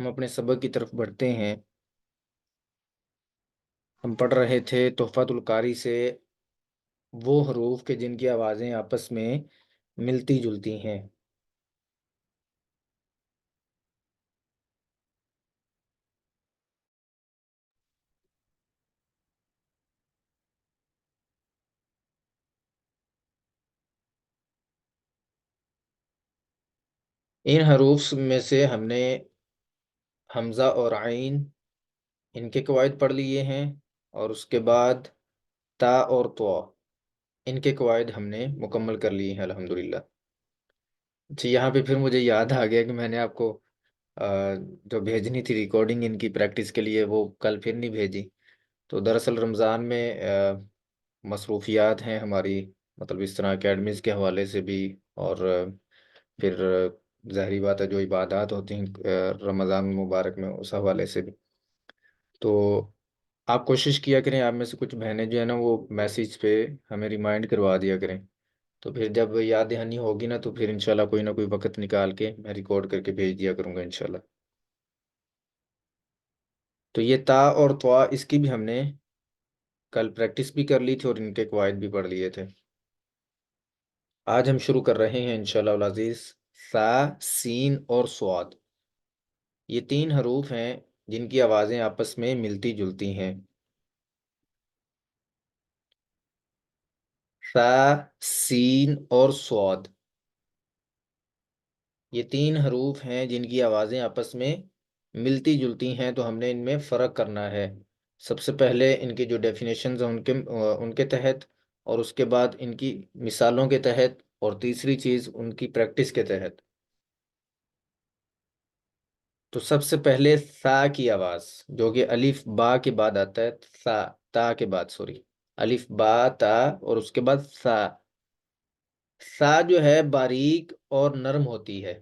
ہم اپنے سبق کی طرف بڑھتے ہیں۔ ہم پڑھ رہے تھے تحفۃ القاری سے وہ حروف کے جن کی آوازیں آپس میں ملتی جلتی ہیں۔ ان حروف میں سے ہم نے حمزہ اور عین ان کے قواعد پڑھ لیے ہیں، اور اس کے بعد تا اور طا ان کے قواعد ہم نے مکمل کر لیے ہیں الحمدللہ۔ جی، یہاں پہ پھر مجھے یاد آ گیا کہ میں نے آپ کو جو بھیجنی تھی ریکارڈنگ ان کی پریکٹس کے لیے، وہ کل پھر نہیں بھیجی۔ تو دراصل رمضان میں مصروفیات ہیں ہماری، مطلب اس طرح اکیڈمیز کے حوالے سے بھی، اور پھر ظاہری بات ہے جو عبادات ہوتی ہیں رمضان مبارک میں، اس حوالے سے بھی۔ تو آپ کوشش کیا کریں، آپ میں سے کچھ بہنیں جو ہیں نا وہ میسیج پہ ہمیں ریمائنڈ کروا دیا کریں، تو پھر جب یاد دہانی ہوگی نا تو پھر انشاءاللہ کوئی نہ کوئی وقت نکال کے میں ریکارڈ کر کے بھیج دیا کروں گا انشاءاللہ۔ تو یہ تا اور طوا اس کی بھی ہم نے کل پریکٹس بھی کر لی تھی اور ان کے قواعد بھی پڑھ لیے تھے۔ آج ہم شروع کر رہے ہیں انشاءاللہ العزیز سا، سین اور صاد۔ یہ تین حروف ہیں جن کی آوازیں آپس میں ملتی جلتی ہیں۔ سا، سین اور صاد، یہ تین حروف ہیں جن کی آوازیں آپس میں ملتی جلتی ہیں، تو ہم نے ان میں فرق کرنا ہے۔ سب سے پہلے ان کی جو ڈیفینیشنز ہیں ان کے تحت، اور اس کے بعد ان کی مثالوں کے تحت، اور تیسری چیز ان کی پریکٹس کے تحت۔ تو سب سے پہلے سا کی آواز، جو کہ الف با کے بعد آتا ہے، سا، تا کے بعد، سوری، الف با تا اور اس کے بعد سا۔ سا جو ہے باریک اور نرم ہوتی ہے۔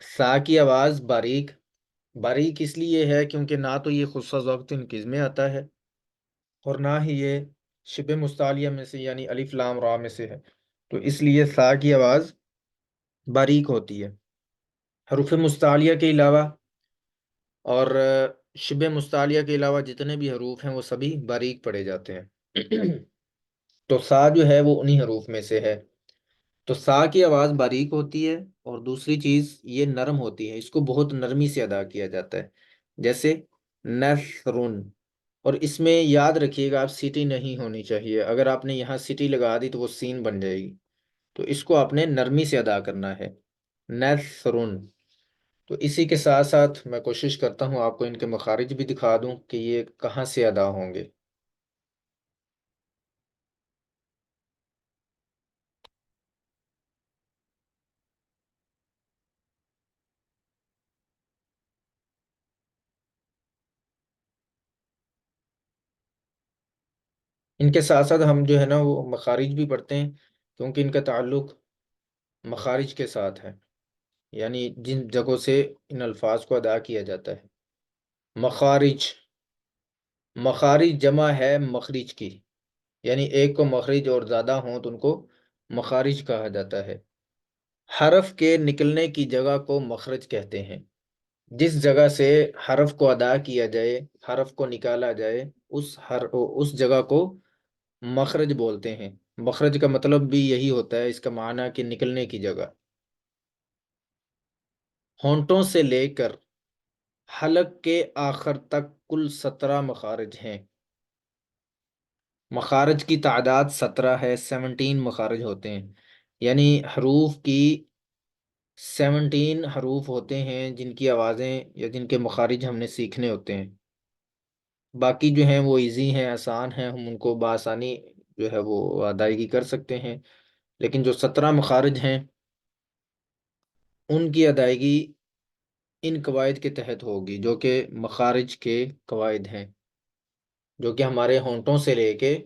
سا کی آواز باریک باریک اس لیے ہے کیونکہ نہ تو یہ خص ضبط انقز میں آتا ہے، اور نہ ہی یہ شبہ مستعلیہ میں سے یعنی الف لام را میں سے ہے، تو اس لیے سا کی آواز باریک ہوتی ہے۔ حروف مستعلیہ کے علاوہ اور شبہ مستعلیہ کے علاوہ جتنے بھی حروف ہیں وہ سبھی باریک پڑے جاتے ہیں۔ تو سا جو ہے وہ انہی حروف میں سے ہے۔ تو سا کی آواز باریک ہوتی ہے، اور دوسری چیز یہ نرم ہوتی ہے، اس کو بہت نرمی سے ادا کیا جاتا ہے، جیسے نثرن۔ اور اس میں یاد رکھیے گا، آپ سیٹی نہیں ہونی چاہیے، اگر آپ نے یہاں سیٹی لگا دی تو وہ سین بن جائے گی، تو اس کو آپ نے نرمی سے ادا کرنا ہے، نثرن۔ تو اسی کے ساتھ ساتھ میں کوشش کرتا ہوں آپ کو ان کے مخارج بھی دکھا دوں کہ یہ کہاں سے ادا ہوں گے۔ ان کے ساتھ ساتھ ہم جو ہے نا وہ مخارج بھی پڑھتے ہیں، کیونکہ ان کا تعلق مخارج کے ساتھ ہے، یعنی جن جگہوں سے ان الفاظ کو ادا کیا جاتا ہے۔ مخارج، مخارج جمع ہے مخرج کی، یعنی ایک کو مخرج اور زیادہ ہوں تو ان کو مخارج کہا جاتا ہے۔ حرف کے نکلنے کی جگہ کو مخرج کہتے ہیں۔ جس جگہ سے حرف کو ادا کیا جائے، حرف کو نکالا جائے، اس جگہ کو مخرج بولتے ہیں۔ مخرج کا مطلب بھی یہی ہوتا ہے، اس کا معنی کہ نکلنے کی جگہ۔ ہونٹوں سے لے کر حلق کے آخر تک کل 17 مخارج ہیں۔ مخارج کی تعداد 17 ہے، 17 مخارج ہوتے ہیں، یعنی حروف کی 17 حروف ہوتے ہیں جن کی آوازیں یا جن کے مخارج ہم نے سیکھنے ہوتے ہیں۔ باقی جو ہیں وہ ایزی ہیں، آسان ہیں، ہم ان کو بآسانی جو ہے وہ ادائیگی کر سکتے ہیں، لیکن جو 17 مخارج ہیں ان کی ادائیگی ان قواعد کے تحت ہوگی، جو کہ مخارج کے قواعد ہیں، جو کہ ہمارے ہونٹوں سے لے کے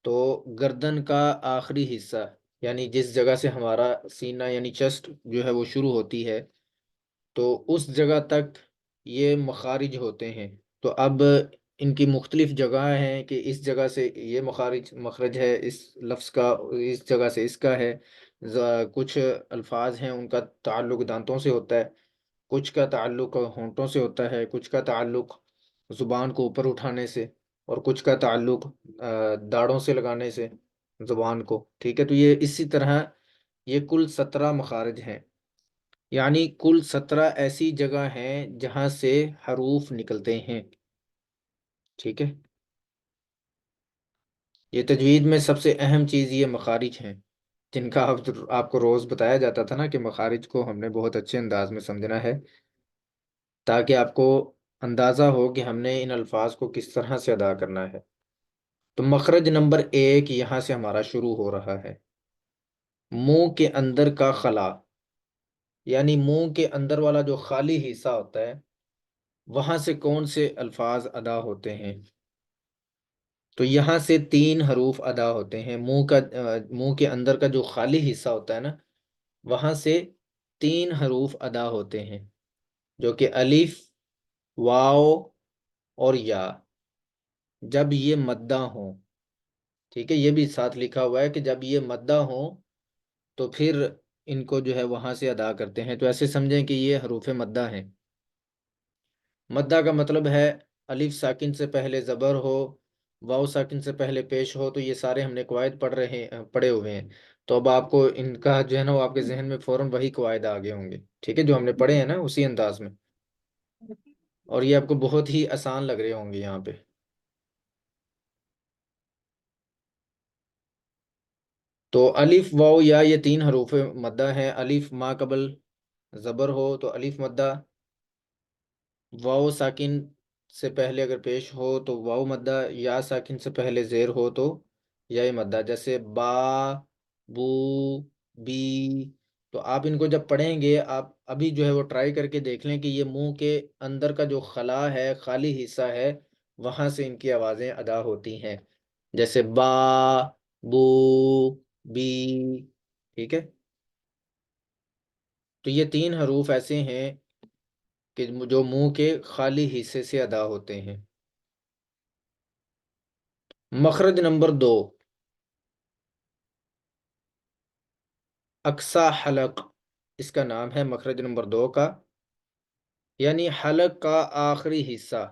تو گردن کا آخری حصہ، یعنی جس جگہ سے ہمارا سینہ یعنی چسٹ جو ہے وہ شروع ہوتی ہے، تو اس جگہ تک یہ مخارج ہوتے ہیں۔ تو اب ان کی مختلف جگہ ہیں کہ اس جگہ سے یہ مخرج ہے اس لفظ کا، اس جگہ سے اس کا ہے۔ کچھ الفاظ ہیں ان کا تعلق دانتوں سے ہوتا ہے، کچھ کا تعلق ہونٹوں سے ہوتا ہے، کچھ کا تعلق زبان کو اوپر اٹھانے سے، اور کچھ کا تعلق داڑھوں سے لگانے سے زبان کو، ٹھیک ہے؟ تو یہ اسی طرح یہ کل 17 مخارج ہیں، یعنی کل 17 ایسی جگہ ہیں جہاں سے حروف نکلتے ہیں، ٹھیک ہے؟ یہ تجوید میں سب سے اہم چیز یہ مخارج ہیں، جن کا آپ کو روز بتایا جاتا تھا نا کہ مخارج کو ہم نے بہت اچھے انداز میں سمجھنا ہے، تاکہ آپ کو اندازہ ہو کہ ہم نے ان الفاظ کو کس طرح سے ادا کرنا ہے۔ تو مخرج نمبر 1 یہاں سے ہمارا شروع ہو رہا ہے، منہ کے اندر کا خلا، یعنی منہ کے اندر والا جو خالی حصہ ہوتا ہے، وہاں سے کون سے الفاظ ادا ہوتے ہیں؟ تو یہاں سے 3 حروف ادا ہوتے ہیں، منہ کے اندر کا جو خالی حصہ ہوتا ہے نا، وہاں سے 3 حروف ادا ہوتے ہیں، جو کہ الف، واو اور یا، جب یہ مدہ ہوں، ٹھیک ہے؟ یہ بھی ساتھ لکھا ہوا ہے کہ جب یہ مدہ ہوں تو پھر ان کو جو ہے وہاں سے ادا کرتے ہیں، تو ایسے سمجھیں کہ یہ حروف مدہ ہیں۔ مدہ کا مطلب ہے الف ساکن سے پہلے زبر ہو، واو ساکن سے پہلے پیش ہو، تو یہ سارے ہم نے قواعد پڑھے ہوئے ہیں، تو اب آپ کو ان کا جو ہے نا وہ آپ کے ذہن میں فوراً وہی قواعد آگے ہوں گے، ٹھیک ہے؟ جو ہم نے پڑھے ہیں نا اسی انداز میں، اور یہ آپ کو بہت ہی آسان لگ رہے ہوں گے یہاں پہ۔ تو الف، واو، یا، یہ 3 حروف مدہ ہیں۔ الف ما قبل زبر ہو تو الف مدہ، واو ساکن سے پہلے اگر پیش ہو تو واو مدہ، یا ساکن سے پہلے زیر ہو تو یا مدہ، جیسے با، بو، بی۔ تو آپ ان کو جب پڑھیں گے، آپ ابھی جو ہے وہ ٹرائی کر کے دیکھ لیں کہ یہ منہ کے اندر کا جو خلا ہے، خالی حصہ ہے، وہاں سے ان کی آوازیں ادا ہوتی ہیں، جیسے با، بو، بی، ٹھیک ہے؟ تو یہ 3 حروف ایسے ہیں کہ جو منہ کے خالی حصے سے ادا ہوتے ہیں۔ مخرج نمبر 2، اقصی حلق، اس کا نام ہے مخرج نمبر 2 کا، یعنی حلق کا آخری حصہ۔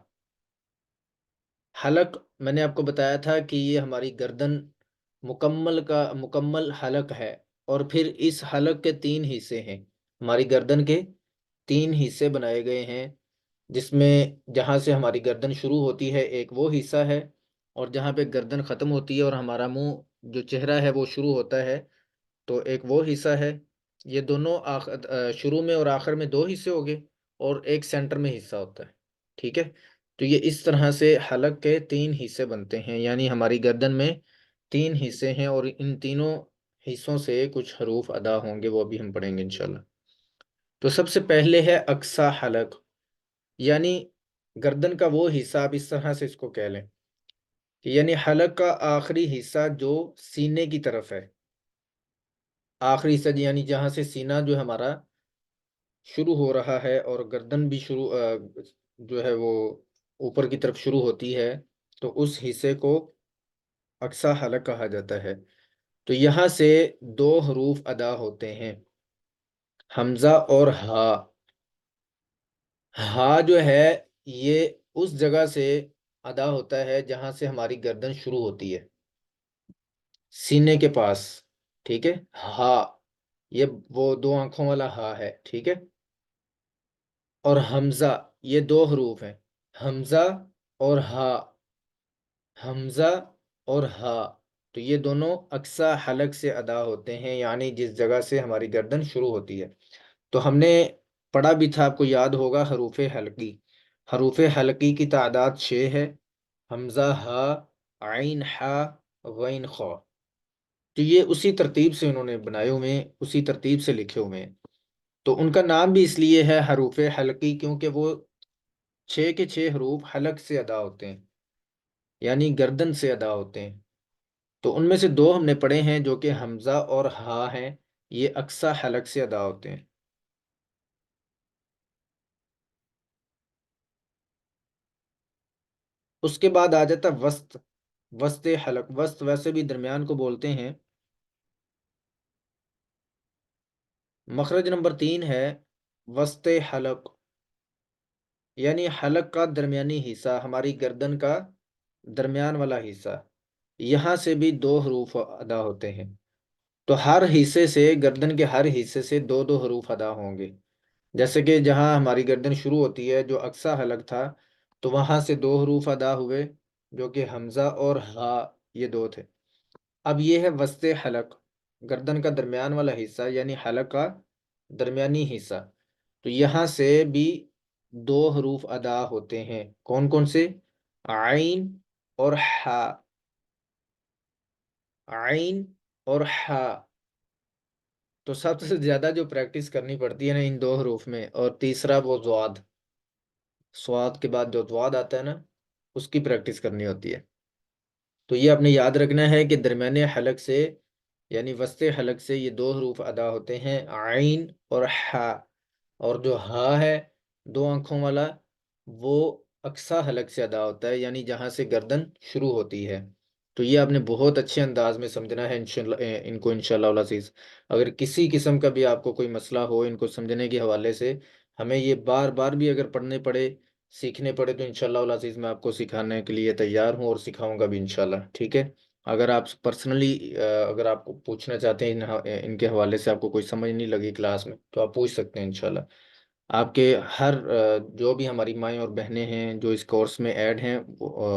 حلق میں نے آپ کو بتایا تھا کہ یہ ہماری گردن مکمل حلق ہے، اور پھر اس حلق کے 3 حصے ہیں، ہماری گردن کے 3 حصے بنائے گئے ہیں، جس میں جہاں سے ہماری گردن شروع ہوتی ہے ایک وہ حصہ ہے، اور جہاں پہ گردن ختم ہوتی ہے اور ہمارا منہ جو چہرہ ہے وہ شروع ہوتا ہے تو ایک وہ حصہ ہے۔ یہ دونوں شروع میں اور آخر میں 2 حصے ہو گئے، اور ایک سینٹر میں حصہ ہوتا ہے، ٹھیک ہے؟ تو یہ اس طرح سے حلق کے 3 حصے بنتے ہیں، یعنی ہماری گردن میں 3 حصے ہیں، اور ان تینوں حصوں سے کچھ حروف ادا ہوں گے، وہ بھی ہم پڑھیں گے انشاءاللہ۔ تو سب سے پہلے ہے اقصی حلق، یعنی گردن کا وہ حصہ، آپ اس طرح سے اس کو کہہ لیں کہ یعنی حلق کا آخری حصہ جو سینے کی طرف ہے، آخری حصہ یعنی جہاں سے سینہ جو ہمارا شروع ہو رہا ہے اور گردن بھی جو ہے وہ اوپر کی طرف شروع ہوتی ہے، تو اس حصے کو اقصی حلق کہا جاتا ہے۔ تو یہاں سے 2 حروف ادا ہوتے ہیں، حمزہ اور ہا۔ ہا جو ہے یہ اس جگہ سے ادا ہوتا ہے جہاں سے ہماری گردن شروع ہوتی ہے، سینے کے پاس، ٹھیک ہے؟ ہا، یہ وہ 2 آنکھوں والا ہا ہے، ٹھیک ہے؟ اور حمزہ، یہ 2 حروف ہیں، حمزہ اور ہا، حمزہ اور ہا، تو یہ دونوں اقصی حلق سے ادا ہوتے ہیں، یعنی جس جگہ سے ہماری گردن شروع ہوتی ہے۔ تو ہم نے پڑھا بھی تھا، آپ کو یاد ہوگا، حروف حلقی، حروف حلقی کی تعداد 6 ہے، حمزہ، ہا، عین، حا، غین، خا۔ تو یہ اسی ترتیب سے انہوں نے بنائے ہوئے ہیں، اسی ترتیب سے لکھے ہوئے ہیں، تو ان کا نام بھی اس لیے ہے حروف حلقی، کیونکہ وہ 6 کے 6 حروف حلق سے ادا ہوتے ہیں، یعنی گردن سے ادا ہوتے ہیں۔ تو ان میں سے 2 ہم نے پڑھے ہیں جو کہ حمزہ اور ہا ہیں، یہ اقصی حلق سے ادا ہوتے ہیں۔ اس کے بعد آ جاتا وسط، وسط حلق، وسط ویسے بھی درمیان کو بولتے ہیں۔ مخرج نمبر 3 ہے وسط حلق یعنی حلق کا درمیانی حصہ، ہماری گردن کا درمیان والا حصہ، یہاں سے بھی دو حروف ادا ہوتے ہیں۔ تو ہر حصے سے، گردن کے ہر حصے سے دو دو حروف ادا ہوں گے۔ جیسے کہ جہاں ہماری گردن شروع ہوتی ہے، جو اقصی حلق تھا، تو وہاں سے دو حروف ادا ہوئے، جو کہ حمزہ اور ہا، یہ دو تھے۔ اب یہ ہے وسط حلق، گردن کا درمیان والا حصہ، یعنی حلق کا درمیانی حصہ۔ تو یہاں سے بھی دو حروف ادا ہوتے ہیں۔ کون کون سے؟ عین اور حا، عین اور حا۔ تو سب سے زیادہ جو پریکٹس کرنی پڑتی ہے نا ان دو حروف میں، اور تیسرا وہ ضاد، سواد کے بعد جو ضاد آتا ہے نا، اس کی پریکٹس کرنی ہوتی ہے۔ تو یہ آپ نے یاد رکھنا ہے کہ درمیانے حلق سے، یعنی وسط حلق سے، یہ دو حروف ادا ہوتے ہیں، عین اور حا۔ اور جو ہا ہے، دو آنکھوں والا، وہ اقصی حلق سے ادا ہوتا ہے، یعنی جہاں سے گردن شروع ہوتی ہے۔ تو یہ آپ نے بہت اچھے انداز میں سمجھنا ہے ان کو انشاءاللہ العزیز۔ اگر کسی قسم کا بھی آپ کو کوئی مسئلہ ہو ان کو سمجھنے کے حوالے سے، ہمیں یہ بار بار بھی اگر پڑھنے پڑے، سیکھنے پڑے، تو انشاءاللہ العزیز میں آپ کو سکھانے کے لیے تیار ہوں، اور سکھاؤں گا بھی انشاءاللہ، ٹھیک ہے؟ اگر آپ پرسنلی اگر آپ کو پوچھنا چاہتے ہیں ان کے حوالے سے، آپ کو کوئی سمجھ نہیں لگی کلاس میں، تو آپ پوچھ سکتے ہیں انشاءاللہ۔ آپ کے ہر جو بھی ہماری مائیں اور بہنیں ہیں جو اس کورس میں ایڈ ہیں،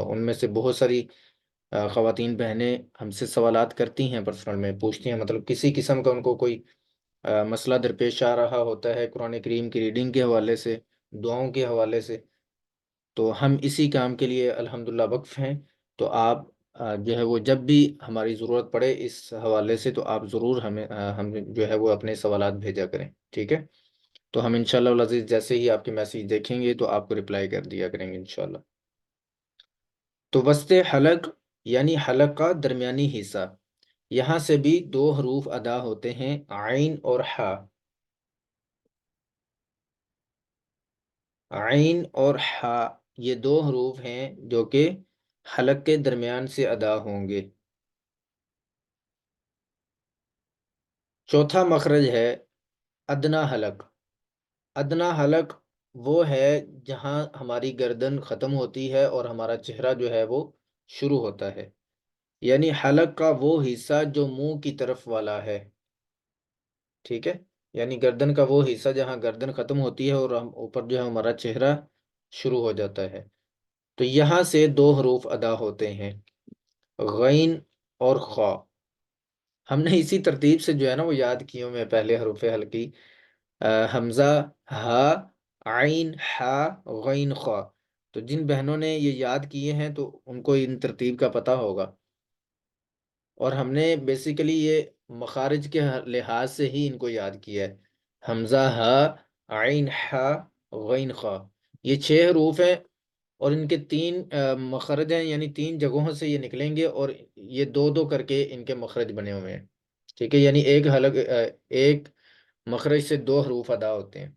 ان میں سے بہت ساری خواتین بہنیں ہم سے سوالات کرتی ہیں، پرسنل میں پوچھتی ہیں، مطلب کسی قسم کا ان کو کوئی مسئلہ درپیش آ رہا ہوتا ہے قرآن کریم کی ریڈنگ کے حوالے سے، دعاؤں کے حوالے سے، تو ہم اسی کام کے لیے الحمدللہ وقف ہیں۔ تو آپ جو ہے وہ جب بھی ہماری ضرورت پڑے اس حوالے سے، تو آپ ضرور ہم جو ہے وہ اپنے سوالات بھیجا کریں، ٹھیک ہے؟ تو ہم انشاءاللہ العزیز جیسے ہی آپ کے میسیج دیکھیں گے تو آپ کو رپلائی کر دیا کریں گے انشاءاللہ۔ تو وسط حلق یعنی حلق کا درمیانی حصہ، یہاں سے بھی دو حروف ادا ہوتے ہیں، عین اور حا۔ عین اور حا، یہ دو حروف ہیں جو کہ حلق کے درمیان سے ادا ہوں گے۔ چوتھا مخرج ہے ادنا حلق۔ ادنا حلق وہ ہے جہاں ہماری گردن ختم ہوتی ہے اور ہمارا چہرہ جو ہے وہ شروع ہوتا ہے، یعنی حلق کا وہ حصہ جو منہ کی طرف والا ہے، ٹھیک ہے؟ یعنی گردن کا وہ حصہ جہاں گردن ختم ہوتی ہے اور ہم اوپر جو ہے ہمارا چہرہ شروع ہو جاتا ہے۔ تو یہاں سے دو حروف ادا ہوتے ہیں، غین اور خا۔ ہم نے اسی ترتیب سے جو ہے نا وہ یاد کیوں میں پہلے حروف حلقی، حمزہ، ہا، عین، حا، غین، خا۔ تو جن بہنوں نے یہ یاد کیے ہیں تو ان کو ان ترتیب کا پتہ ہوگا، اور ہم نے بیسیکلی یہ مخارج کے لحاظ سے ہی ان کو یاد کیا ہے۔ حمزہ، ہا، عین، حا، غین، خا، یہ 6 حروف ہیں، اور ان کے 3 مخرج ہیں، یعنی 3 جگہوں سے یہ نکلیں گے، اور یہ دو دو کر کے ان کے مخرج بنے ہوئے ہیں، ٹھیک ہے؟ یعنی ایک حلق، ایک مخرج سے 2 حروف ادا ہوتے ہیں۔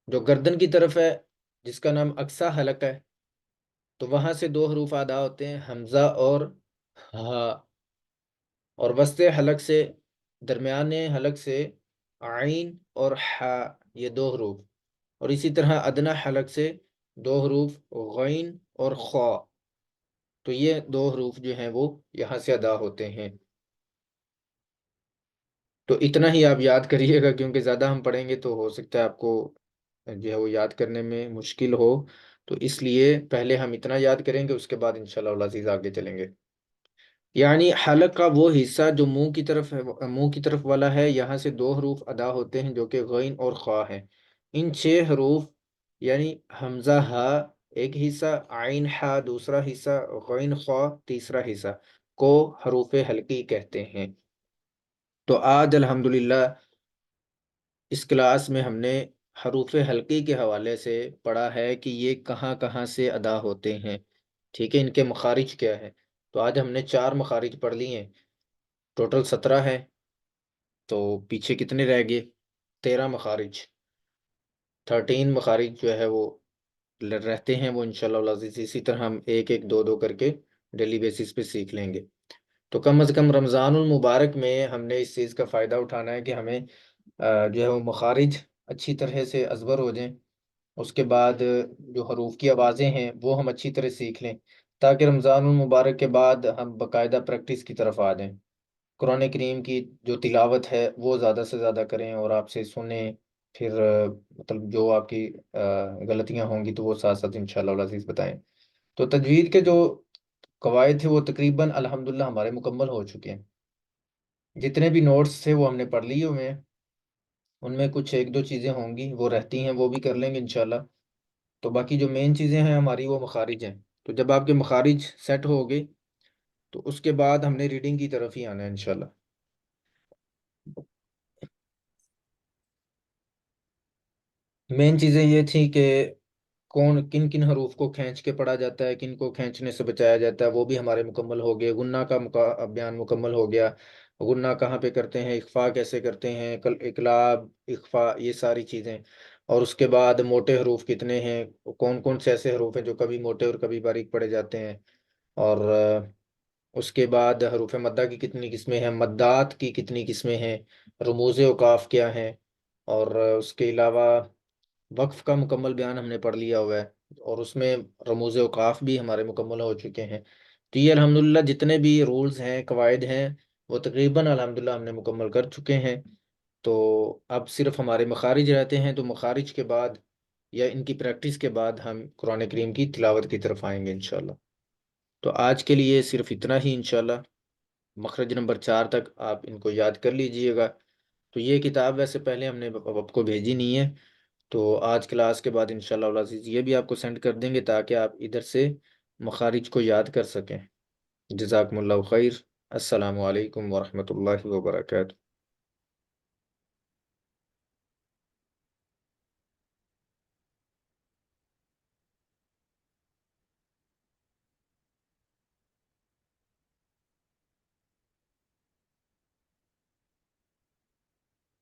جو گردن کی طرف ہے، جس کا نام اقصی حلق ہے، تو وہاں سے 2 حروف ادا ہوتے ہیں، حمزہ اور ہا۔ اور وسط حلق سے، درمیانے حلق سے، عین اور حا، یہ 2 حروف۔ اور اسی طرح ادنا حلق سے 2 حروف، غین اور خا۔ تو یہ 2 حروف جو ہیں وہ یہاں سے ادا ہوتے ہیں۔ تو اتنا ہی آپ یاد کریے گا، کیونکہ زیادہ ہم پڑھیں گے تو ہو سکتا ہے آپ کو جو ہے وہ یاد کرنے میں مشکل ہو، تو اس لیے پہلے ہم اتنا یاد کریں گے، اس کے بعد انشاءاللہ العزیز آگے چلیں گے۔ یعنی حلق کا وہ حصہ جو منہ کی طرف ہے، منہ کی طرف والا ہے، یہاں سے 2 حروف ادا ہوتے ہیں جو کہ غین اور خا ہیں۔ ان 6 حروف، یعنی حمزہ، ہا ایک حصہ، عین، حا دوسرا حصہ، غین، خا تیسرا حصہ، کو حروف حلقی کہتے ہیں۔ تو آج الحمدللہ اس کلاس میں ہم نے حروف حلقی کے حوالے سے پڑھا ہے کہ یہ کہاں کہاں سے ادا ہوتے ہیں، ٹھیک ہے؟ ان کے مخارج کیا ہے۔ تو آج ہم نے 4 مخارج پڑھ لی ہیں، ٹوٹل 17 ہے، تو پیچھے کتنے رہ گئے؟ 13 مخارج، 13 مخارج جو ہے وہ رہتے ہیں، وہ انشاءاللہ العزیز اسی طرح ہم ایک ایک دو دو کر کے ڈیلی بیسس پہ سیکھ لیں گے۔ تو کم از کم رمضان المبارک میں ہم نے اس چیز کا فائدہ اٹھانا ہے کہ ہمیں جو ہے وہ مخارج اچھی طرح سے ازبر ہو جائیں، اس کے بعد جو حروف کی آوازیں ہیں وہ ہم اچھی طرح سیکھ لیں، تاکہ رمضان المبارک کے بعد ہم باقاعدہ پریکٹس کی طرف آ جائیں، قرآن کریم کی جو تلاوت ہے وہ زیادہ سے زیادہ کریں اور آپ سے سنیں، پھر مطلب جو آپ کی غلطیاں ہوں گی تو وہ ساتھ ساتھ انشاءاللہ العزیز بتائیں۔ تو تجوید کے جو قواعد تھے وہ تقریباً الحمدللہ ہمارے مکمل ہو چکے ہیں، جتنے بھی نوٹس تھے وہ ہم نے پڑھ لیے ہوئے ہیں، ان میں کچھ ایک دو چیزیں ہوں گی وہ رہتی ہیں، وہ بھی کر لیں گے انشاءاللہ۔ تو باقی جو مین چیزیں ہیں ہماری وہ مخارج ہیں، تو جب آپ کے مخارج سیٹ ہو گئے تو اس کے بعد ہم نے ریڈنگ کی طرف ہی آنا ہے انشاءاللہ۔ مین چیزیں یہ تھیں کہ کون کن کن حروف کو کھینچ کے پڑھا جاتا ہے، کن کو کھینچنے سے بچایا جاتا ہے، وہ بھی ہمارے مکمل ہو گئے، غنہ کا بیان مکمل ہو گیا، غنہ کہاں پہ کرتے ہیں، اخفا کیسے کرتے ہیں، اقلاب، اخفا، یہ ساری چیزیں، اور اس کے بعد موٹے حروف کتنے ہیں، کون کون سے ایسے حروف ہیں جو کبھی موٹے اور کبھی باریک پڑے جاتے ہیں، اور اس کے بعد حروف مدہ کی کتنی قسمیں ہیں، مدات کی کتنی قسمیں ہیں، رموز اوقاف کیا ہیں، اور اس کے علاوہ وقف کا مکمل بیان ہم نے پڑھ لیا ہوا ہے، اور اس میں رموز اوقاف بھی ہمارے مکمل ہو چکے ہیں۔ تو یہ الحمدللہ جتنے بھی رولز ہیں، قواعد ہیں، وہ تقریباً الحمدللہ ہم نے مکمل کر چکے ہیں۔ تو اب صرف ہمارے مخارج رہتے ہیں، تو مخارج کے بعد یا ان کی پریکٹس کے بعد ہم قرآن کریم کی تلاوت کی طرف آئیں گے انشاءاللہ۔ تو آج کے لیے صرف اتنا ہی انشاءاللہ، مخرج نمبر 4 تک آپ ان کو یاد کر لیجئے گا۔ تو یہ کتاب ویسے پہلے ہم نے آپ کو بھیجی نہیں ہے، تو آج کلاس کے بعد انشاءاللہ العزیز یہ بھی آپ کو سینڈ کر دیں گے تاکہ آپ ادھر سے مخارج کو یاد کر سکیں۔ جزاکم اللہ خیر۔ السلام علیکم ورحمۃ اللہ وبرکاتہ۔